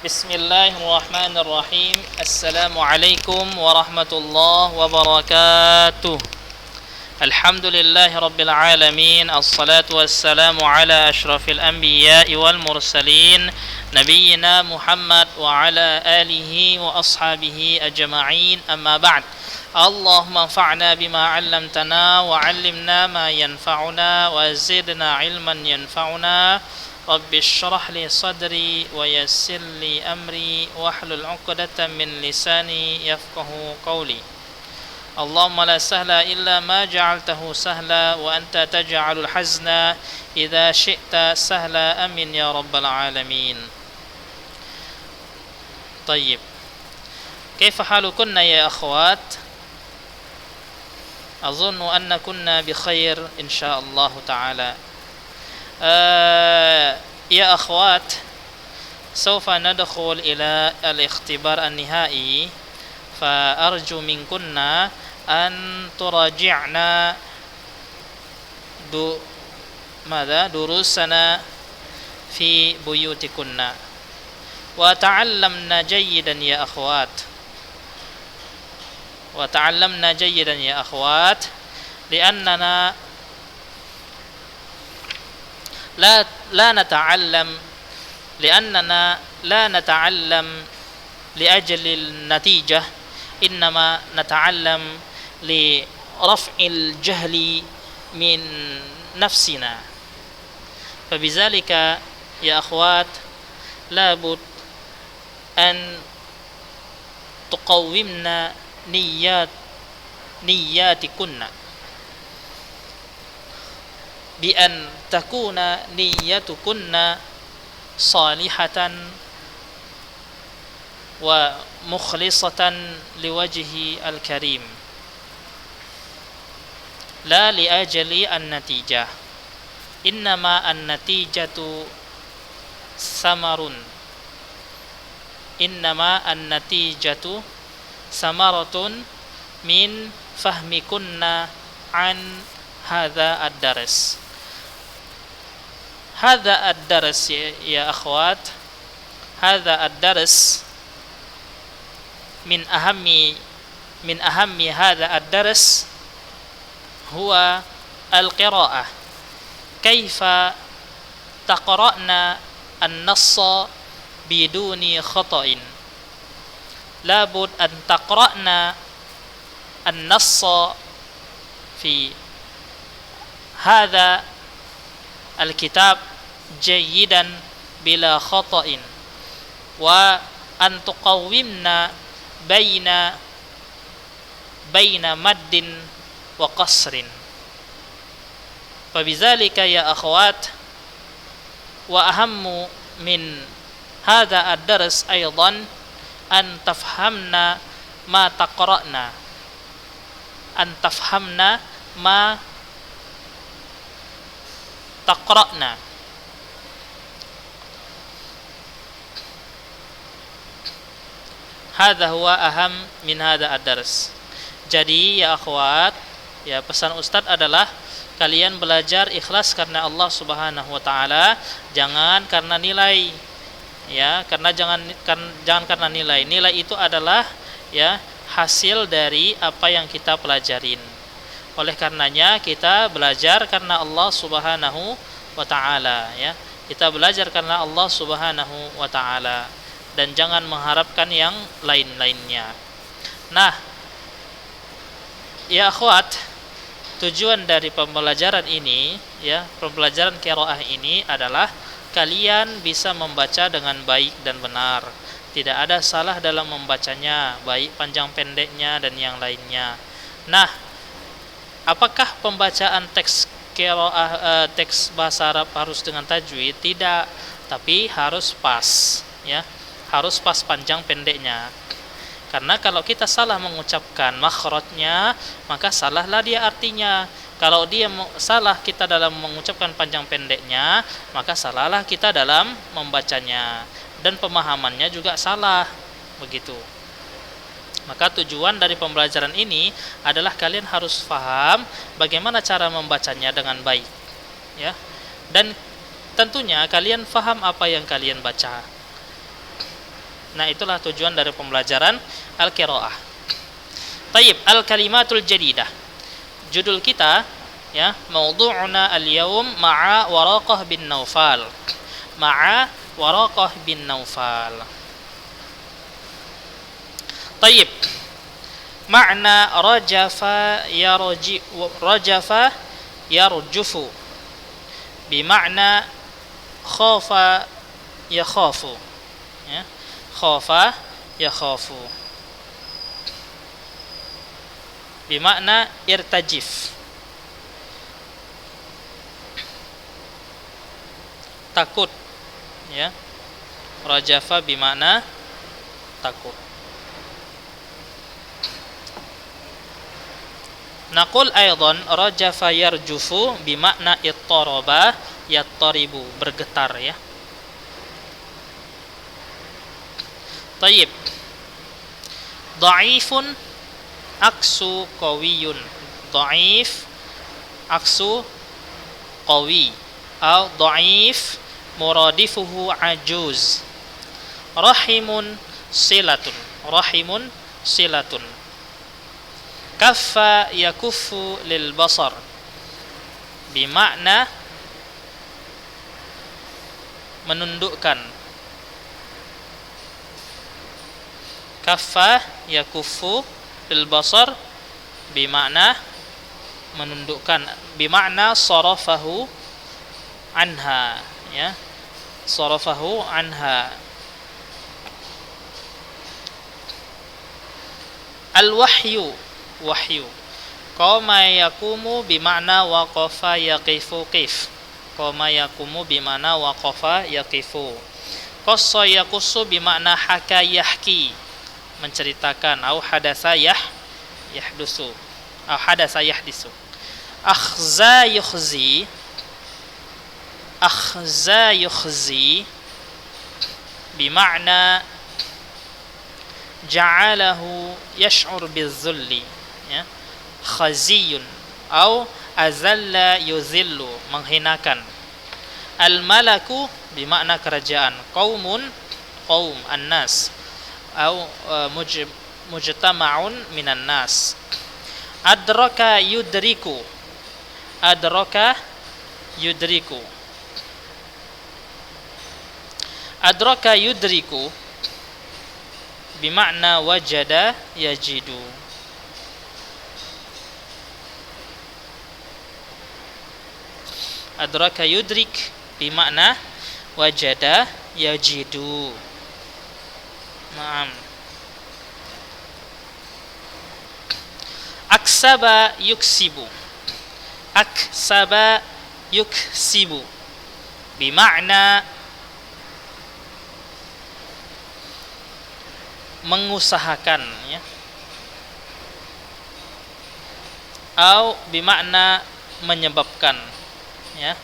Bismillahirrahmanirrahim. Assalamualaikum warahmatullahi wabarakatuh. Alhamdulillahi rabbil alamin. Assalatu wassalamu ala ashrafil anbiya'i wal mursalin nabiyyina Muhammad wa ala alihi wa ashabihi ajma'in. Amma ba'd. Allahumma anfa'na bima 'allamtana wa 'allimna ma yanfa'una wa zidna 'ilman yanfa'una. Rabbi shrah li sadri wa yassir li amri wahlul 'uqdatam min lisani yafqahu qawli. Allahumma la sahla illa ma ja'altahu sahla wa anta taj'alul hazna idza syi'ta sahla, amin ya rabbal alamin. Tayyib. Kaifa halukunna ya akhwat? Azunnu anna kunna bi khair insyaallah ta'ala. يا أخوات، سوف ندخل إلى الاختبار النهائي، فأرجو منكن أن تراجعنا دروسنا في بيوتكن وتعلمنا جيدا يا أخوات، وتعلمنا جيدا يا أخوات، لأننا لا نتعلم لأننا لا نتعلم لأجل النتيجة، إنما نتعلم لرفع الجهل من نفسنا. فبذلك يا أخوات لابد أن تقومنا نياتكن بأن تكون نيتكن صالحة ومخلصة لوجه الكريم، لا لأجل النتيجة، إنما النتيجة ثمر، إنما النتيجة ثمرة من فهمكن عن هذا الدرس. هذا الدرس يا أخوات، هذا الدرس من أهم هذا الدرس هو القراءة. كيف تقرأنا النص بدون خطأ؟ لابد أن تقرأنا النص في هذا الكتاب جيدا بلا خطأ، وأن تقومنا بين مد وقصر. فبذلك يا أخوات، وأهم من هذا الدرس أيضا أن تفهمنا ما تقرأنا، أن تفهمنا ما تقرأنا. Hadza huwa aham min hadza ad-dars. Jadi ya akhwat, ya pesan Ustadz adalah kalian belajar ikhlas karena Allah Subhanahu wa taala, jangan karena nilai. Ya, jangan karena nilai. Nilai itu adalah ya hasil dari apa yang kita pelajarin. Oleh karenanya kita belajar karena Allah Subhanahu wa taala, ya. Kita belajar karena Allah Subhanahu wa taala dan jangan mengharapkan yang lain-lainnya. Nah, ya akhwat, tujuan dari pembelajaran ini, ya, pembelajaran qiraah ini adalah kalian bisa membaca dengan baik dan benar. Tidak ada salah dalam membacanya, baik panjang pendeknya dan yang lainnya. Nah, apakah pembacaan teks qiraah, teks bahasa Arab harus dengan tajwid? Tidak, tapi harus pas, ya. Harus pas panjang pendeknya. Karena kalau kita salah mengucapkan makhrajnya, maka salahlah dia artinya. Kalau dia salah kita dalam mengucapkan panjang pendeknya, maka salahlah kita dalam membacanya. Dan pemahamannya juga salah. Begitu. Maka tujuan dari pembelajaran ini adalah kalian harus paham bagaimana cara membacanya dengan baik, ya. Dan tentunya kalian paham apa yang kalian baca. Nah, itulah tujuan dari pembelajaran al-qiraah. Tayyib, al-kalimatul jadidah. Judul kita ya, maudu'una al-yaum ma'a Waraqah bin Naufal. Ma'a Waraqah bin Naufal. Tayyib. Makna rajafa yarjufu bimakna khafa yakhafu, ya, khafa yakhafu bimakna irtajif, takut, ya. Rajafa bimakna takut. Naqul aidan rajafa yarjufu bimakna ittaraba yattaribu, bergetar, ya. Tayyib. Dha'ifun aksu qawiyun. Dha'if aksu qawi, atau dha'if muradifuhu ajuz. Rahimun silatun. Rahimun silatun. Kaffa yakuffu lil basar bimakna menundukkan. Kaffa yakuffu lil basar bimakna menundukkan, bimakna sarafahu anha, ya. Sarafahu anha. Al-wahyu, wahyu. Qama yaqumu bimakna waqafa yaqifu qif. Qama yaqumu bimakna waqafa yaqifu. Qassa yaqussu bimakna haka yahki, menceritakan. Au hadasa yahdusu, au hadasa yahdisu. Akhza yukhzi. Akhza yukhzi bimakna ja'alahu yash'ur bizzulli, ya. Khaziyun au azalla yuzillu, menghinakan. Al-malaku bimakna kerajaan. Qaumun, qaum, an-nas, au mujtama'un minan nas. Adraka yudriku. Adraka yudriku. Adraka yudriku bimakna wajada yajidu. Adraka yudrik bimakna wajada yajidu. Naam. Aksaba yuksibu. Aksaba yuksibu bimakna mengusahakan, ya. Au bimakna menyebabkan, ya.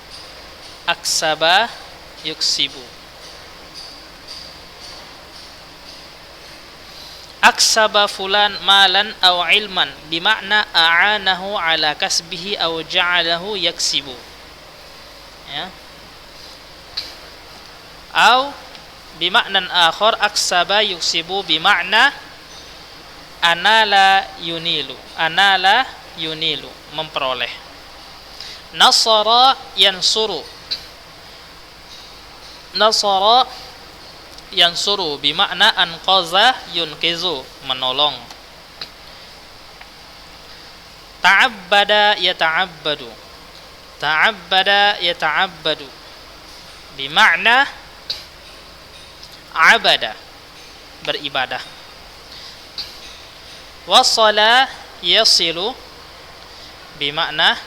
Aksaba yuksibu. Aksaba fulan malan au ilman bimakna a'anahu ala kasbihi au ja'alahu yaksibu, ya. Au bimaknan akhar aksaba yuksibu bimakna anala yunilu. Anala yunilu, memperoleh. Nasara yansuru. Nasara yansuru bimakna anqaza yunqizu, menolong. Ta'abbada yata'abbadu. Ta'abbada yata'abbadu bimakna abada, beribadah. Wasala yasilu bimakna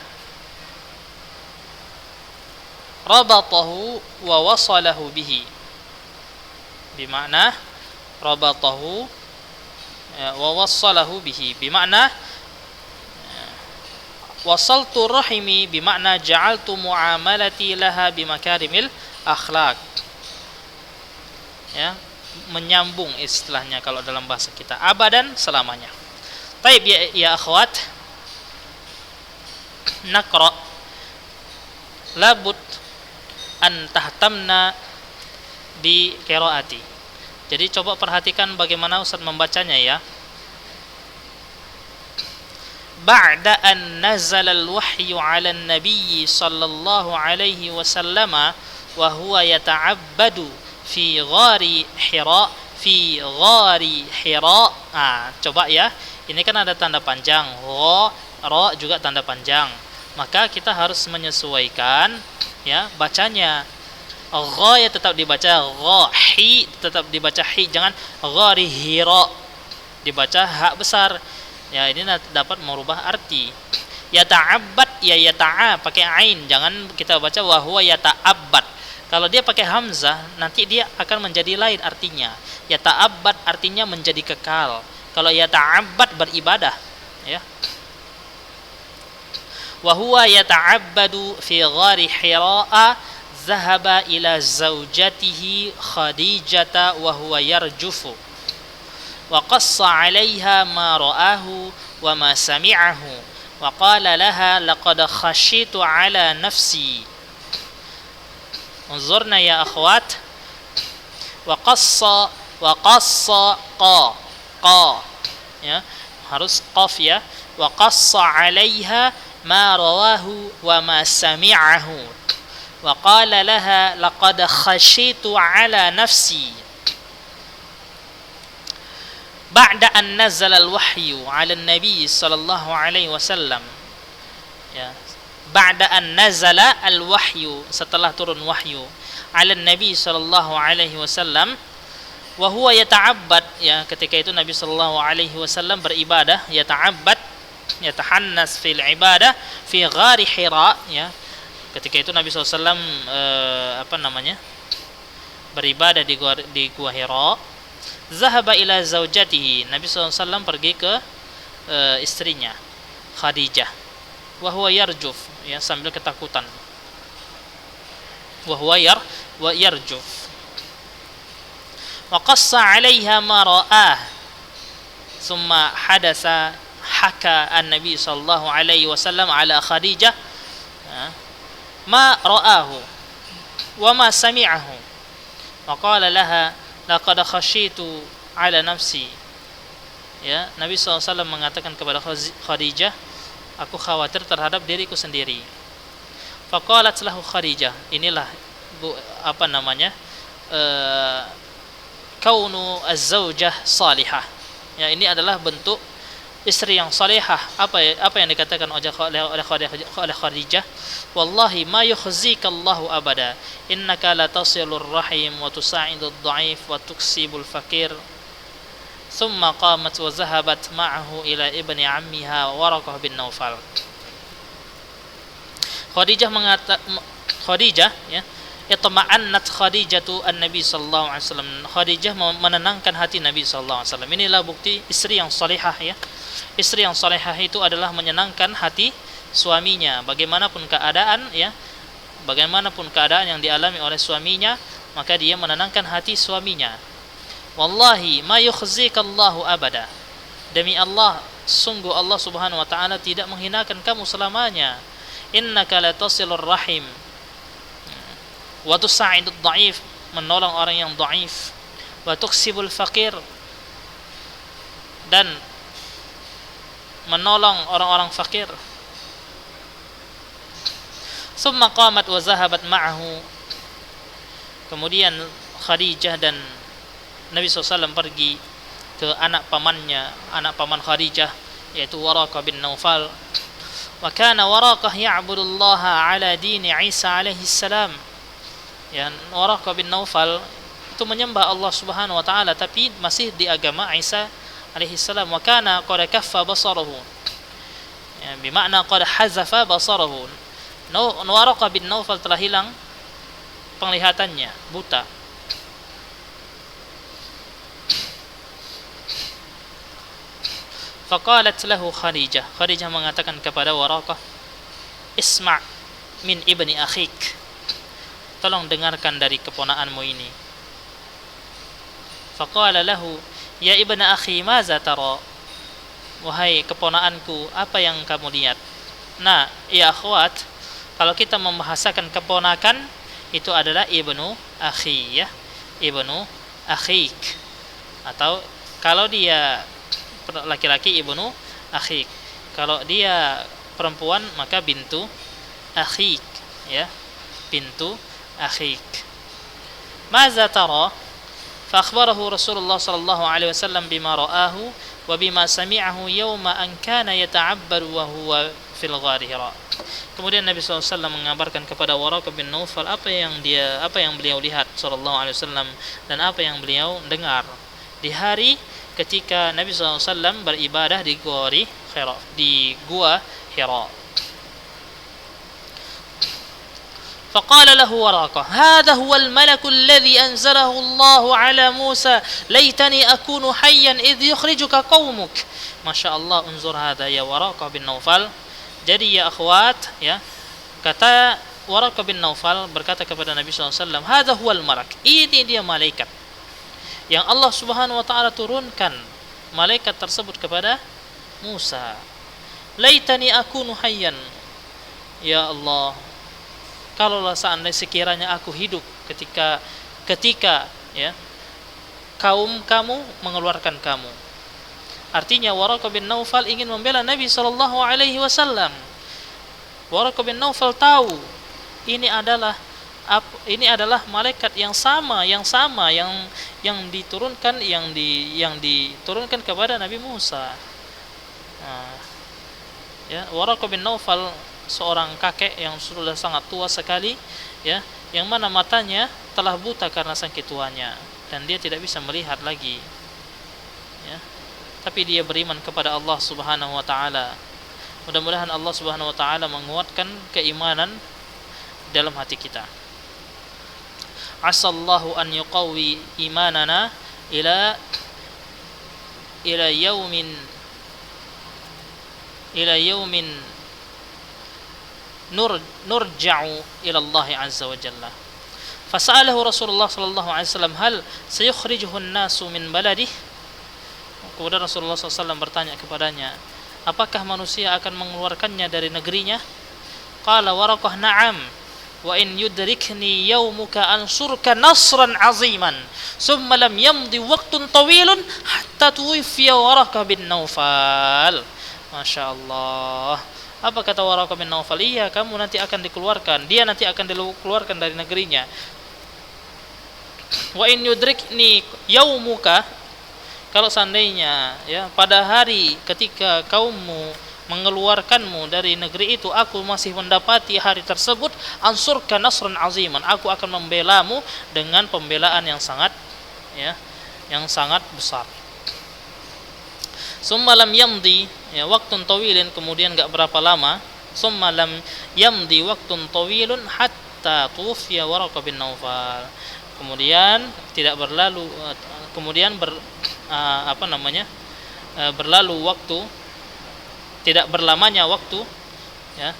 rabatahu wa wasalahu bihi, bimakna rabatahu wa wasalahu bihi bimakna wasaltu rahimi bimakna ja'altu muamalati laha bimakarimil akhlaq, ya, menyambung istilahnya kalau dalam bahasa kita. Abadan, selamanya. Taib, ya akhwat, naqra labud an tahtamna bi qiraati. Jadi coba perhatikan bagaimana Ustaz membacanya ya. Ba'da an nazala al-wahyu 'ala an-nabiy sallallahu alaihi wasallam wa huwa yata'abbadu fi ghari Hira. Coba ya. Ini kan ada tanda panjang, ra juga tanda panjang. Maka kita harus menyesuaikan ya bacanya. Gha ya tetap dibaca gha, hi tetap dibaca hi, jangan ghari Hira dibaca ha besar. Ya, ini dapat merubah arti. Yata'abbad ya yata'a pakai ain, jangan kita baca wa huwa yata'abbad. Kalau dia pakai hamzah nanti dia akan menjadi lain artinya. Yata'abbad artinya menjadi kekal. Kalau yata'abbad beribadah ya. Wa huwa yata'abbadu fi ghari Hira'a zahaba ila zaujatihi Khadijata wa huwa yarjufu wa qassa 'alaiha ma ra'ahu wa ma sami'ahu wa qala laha laqad khashitu 'ala nafsi. Unzurna ya akhwat. Wa qassa qa ya, harus qaf ya. Wa qassa 'alaiha ma rawahu wa ma sami'ahu wa qala laha laqad khashitu 'ala nafsi. Ba'da an nazala al-wahyu 'ala an-nabi sallallahu alaihi wasallam ya. Ba'da an nazala al-wahyu, setelah turun wahyu, 'ala an-nabi sallallahu alaihi wasallam wa huwa yata'abbad ya, ketika itu Nabi sallallahu alaihi wasallam beribadah, yata'abbad yatahannas fil ibadah fi ghari Hira ya. Ketika itu Nabi SAW beribadah di gua Hira. Zahaba ila zaujatihi, Nabi SAW pergi ke istrinya Khadijah. Wa huwa yarjuf ya, sambil ketakutan. Wa huwa yarjuf. Wa qassa 'alaiha ma ra'ah. Thumma hadasa haka an-nabi sallallahu alaihi wasallam ala Khadijah ma ra'ahu wa ma sami'ahu wa qala laha laqad khashitu 'ala nafsi ya. Nabi SAW mengatakan kepada Khadijah, aku khawatir terhadap diriku sendiri. Faqalat lahu Khadijah, inilah kaunu az-zaujah salihah ya, ini adalah bentuk istri yang salihah. Apa yang dikatakan oleh Khadijah? Wallahi ma yukhzika Allahu abada, innaka la tasilur rahim wa tusa'idud dha'if wa tuksibul fakir. Thumma qamat wa zahabat ma'ahu ila ibni ammiha Waraqah bin Naufal. Khadijah ya, itma'annat Khadijatu an-Nabi sallallahu alaihi wasallam. Khadijah menenangkan hati Nabi sallallahu alaihi wasallam. Inilah bukti istri yang salihah ya. Istri yang salihah itu adalah menyenangkan hati suaminya, bagaimanapun keadaan ya, bagaimanapun keadaan yang dialami oleh suaminya, maka dia menenangkan hati suaminya. Wallahi ma yukhzikallahu abada, demi Allah, sungguh Allah Subhanahu wa taala tidak menghinakan kamu selamanya. Innaka la tasilur rahim wa tusa'idud dha'if, menolong orang yang dhaif, wa tuksibul fakir, dan menolong orang-orang fakir. Summa qamat wa zahabat ma'ahu, kemudian Khadijah dan Nabi SAW pergi ke anak pamannya, anak paman Khadijah, yaitu Waraqah bin Naufal. Wa kana Waraqah ya'budullaha ala dini Isa alaihi salam ya. Waraqah bin Naufal itu menyembah Allah Subhanahu wa taala tapi masih di agama Isa alaihi salam. Wa kana qad kaffa basarahu ya, bermakna qad hazafa basarahu. Waraqah bin Naufal telah hilang penglihatannya, buta. Faqalat lahu Khadijah, Khadijah mengatakan kepada Waraqah, isma' min ibni akhik, tolong dengarkan dari keponakanmu ini. Faqala lahu, ya ibna akhi maza tara, wahai keponakanku, apa yang kamu lihat? Nah, ya akhwat, kalau kita membahasakan keponakan itu adalah ibnu akhi ya, ibnu akhik, atau kalau dia laki-laki ibnu akhik, kalau dia perempuan maka bintu akhik, ya, bintu akhik. Maza tara? فأخبره رسول الله صلى الله عليه وسلم بما رآه وبما سمعه يوم أن كان يتعبد وهو في الغار هراء. Kemudian Nabi SAW mengabarkan kepada Waraqah bin Naufal apa yang beliau lihat sallallahu alaihi wasallam dan apa yang beliau dengar di hari ketika Nabi SAW beribadah di gua Hira. فقال له ورقة هذا هو الملك الذي أنزله الله على موسى ليتني أكون حيا إذ يخرجك قومك. Masya Allah, unzur hada ya Waraqah bin Naufal. Jadi ya akhwat, ya, kata Waraqah bin Naufal berkata kepada Nabi SAW, hadha huwal malak, ini dia malaikat yang Allah Subhanahu wa ta'ala turunkan malaikat tersebut kepada Musa. Laitani akunu hayyan, ya Allah, kalaulah seandainya sekiranya aku hidup ketika ya kaum kamu mengeluarkan kamu. Artinya Waraqah bin Naufal ingin membela Nabi sallallahu alaihi wasallam. Waraqah bin Naufal tahu ini adalah malaikat yang diturunkan yang diturunkan kepada Nabi Musa. Ya, Waraqah bin Naufal seorang kakek yang sudah sangat tua sekali, ya, yang mana matanya telah buta karena saking tuanya dan dia tidak bisa melihat lagi, ya. Tapi dia beriman kepada Allah Subhanahu wa taala. Mudah-mudahan Allah Subhanahu wa taala menguatkan keimanan dalam hati kita. Asallahu an yuqawwi imanana ila yaumin nurja'u ila Allah azza wa jalla. Fasa'alahu Rasulullah sallallahu alaihi wasallam hal sayukhrijuhu an-nasu min baladihi. Kemudian Rasulullah SAW bertanya kepadanya, apakah manusia akan mengeluarkannya dari negerinya? Qala Waraqah na'am wa in yudrikni yaumuka ansurka nasran aziman summa lam yamdi waqtun tawilun hatta tuwfiya Waraqah bin Naufal. Masya Allah. Apa kata Waraqah bin Naufal? Iya, kamu nanti akan dikeluarkan. Dia nanti akan dikeluarkan dari negerinya. Wa in yudrikni yaumuka, kalau seandainya, ya, pada hari ketika kaummu mengeluarkanmu dari negeri itu aku masih mendapati hari tersebut, ansurka nasran aziman, aku akan membelamu dengan pembelaan yang sangat, ya, yang sangat besar. Summa lam yamdi, ya, waktun tawilin, kemudian enggak berapa lama, summa lam yamdi waktun tawilun hatta tuwfiya Waraqah bin Naufal. Kemudian tidak berlalu, berlalu waktu, tidak berlamanya waktu, ya,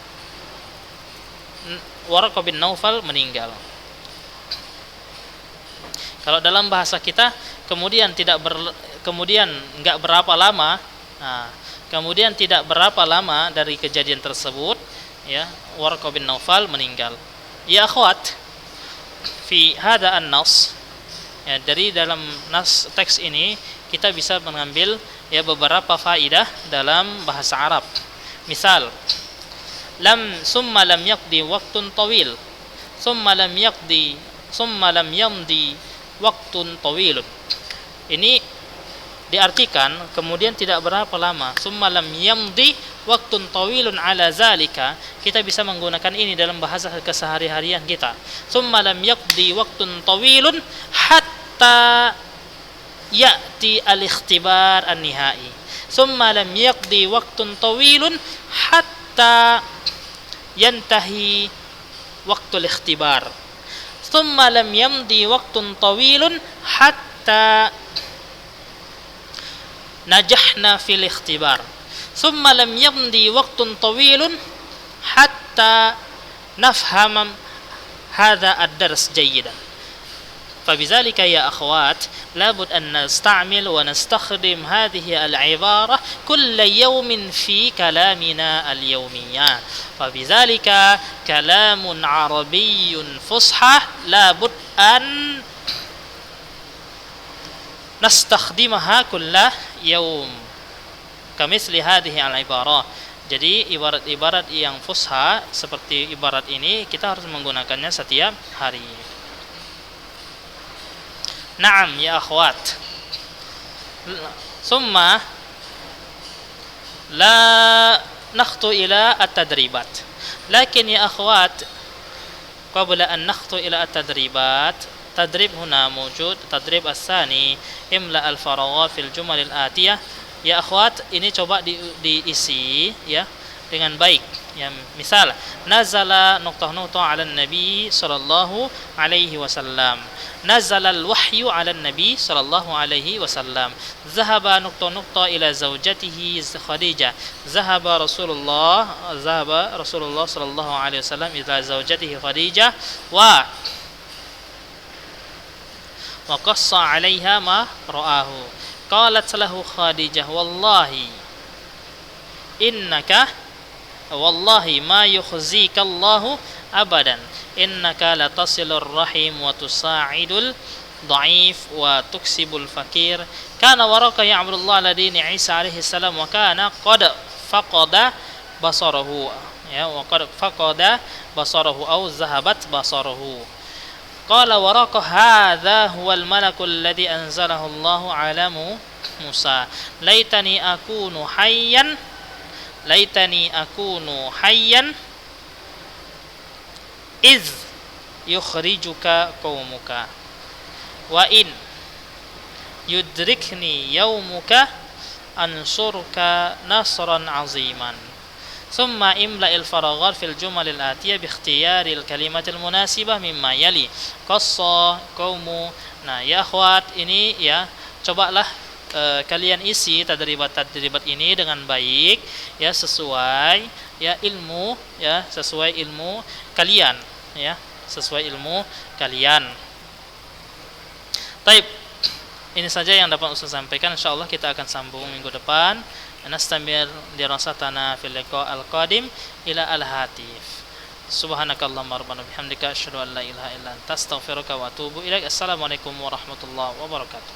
Waraqah bin Naufal meninggal. Kalau dalam bahasa kita, kemudian enggak berapa lama, kemudian tidak berapa lama dari kejadian tersebut, ya, Waraqah bin Naufal meninggal. Ya akhwat, fi hada an-nas, ya, dari dalam nas teks ini kita bisa mengambil, ya, beberapa faidah dalam bahasa Arab. Misal, summa lam yaqdi waqtun tawil, summa lam yamdi waqtun tawilun. Ini diartikan kemudian tidak berapa lama. Summa lam yamdi waqtun tawilun ala zalika, kita bisa menggunakan ini dalam bahasa kesehari-harian kita. Summa lam yaqdi waqtun tawilun hatta ya'ti al-ikhtibar an-nihai. Summa lam yaqdi waqtun tawilun hatta yantahi waqtul ikhtibar. Summa lam yamdi waqtun tawilun hatta najahna fil ikhtibar. Summa lam yamdi waqtun tawilun hatta nafham hadha ad-dars jayyidan. فبذلك يا أخوات لابد أن نستعمل ونستخدم هذه العبارة كل يوم في كلامنا اليوميات. فبذلك كلام عربي فصحى لابد أن nastakhdimaha kullah yaum. Kamitsli hadhihi al-ibarah. Jadi ibarat-ibarat yang fusha seperti ibarat ini kita harus menggunakannya setiap hari. Naam ya akhwat. Summa la nakhtu ila at-tadribat. Lakin ya akhwat, qabla an nakhtu ila at-tadribat, tadrib huna mawjud, tadrib as-sani, imla al-faraghat fil jumal al-atiyah. Ya akhwat, ini coba diisi ya dengan baik. Ya, misal nazala nuqtah-nuqtah 'ala nabi sallallahu alaihi wasallam. Nazala al-wahyu 'ala nabi sallallahu alaihi wasallam. Zahaba nuqtah-nuqtah ila zawjatihi Khadijah. Zahaba Rasulullah sallallahu alaihi wasallam ila zawjatihi Khadijah wa qassa 'alaiha ma ra'ahu. Qalat lahu Khadijah, wallahi ma yukhzika Allahu abadan, innaka latasilur rahim wa tusa'idul dha'if wa tuksibul fakir. Kana waraka ya'budullah ala dini Isa alaihi salam wa kana qad faqada basarahu, ya, wa qad faqada basarahu aw zahabat basarahu. Qala Waraqah hadza huwal malakul ladzi anzalahu Allahu ala Musa. Laitani akunu hayyan iz yukhrijuka qaumuka wa in yudrikni yaumuka ansurka nasran aziman. Summa imla'il faraghat fil jumal al-atiyah bi ikhtiyaril kalimatil munasibah mimma yali. Qassa qaumu. Nah, ya akhwat, ini ya cobalah kalian isi tadribat ini dengan baik ya, sesuai ya ilmu ya, sesuai ilmu kalian ya, sesuai ilmu kalian. Taib. Ini saja yang dapat Ustaz sampaikan. Insyaallah kita akan sambung minggu depan. Nastamir dirasatana fil liqa al-qadim ila al-hatif. Subhanakallahumma rabbana bihamdika asyhadu an la ilaha illa anta astaghfiruka wa atubu ilaik. Assalamualaikum warahmatullahi wabarakatuh.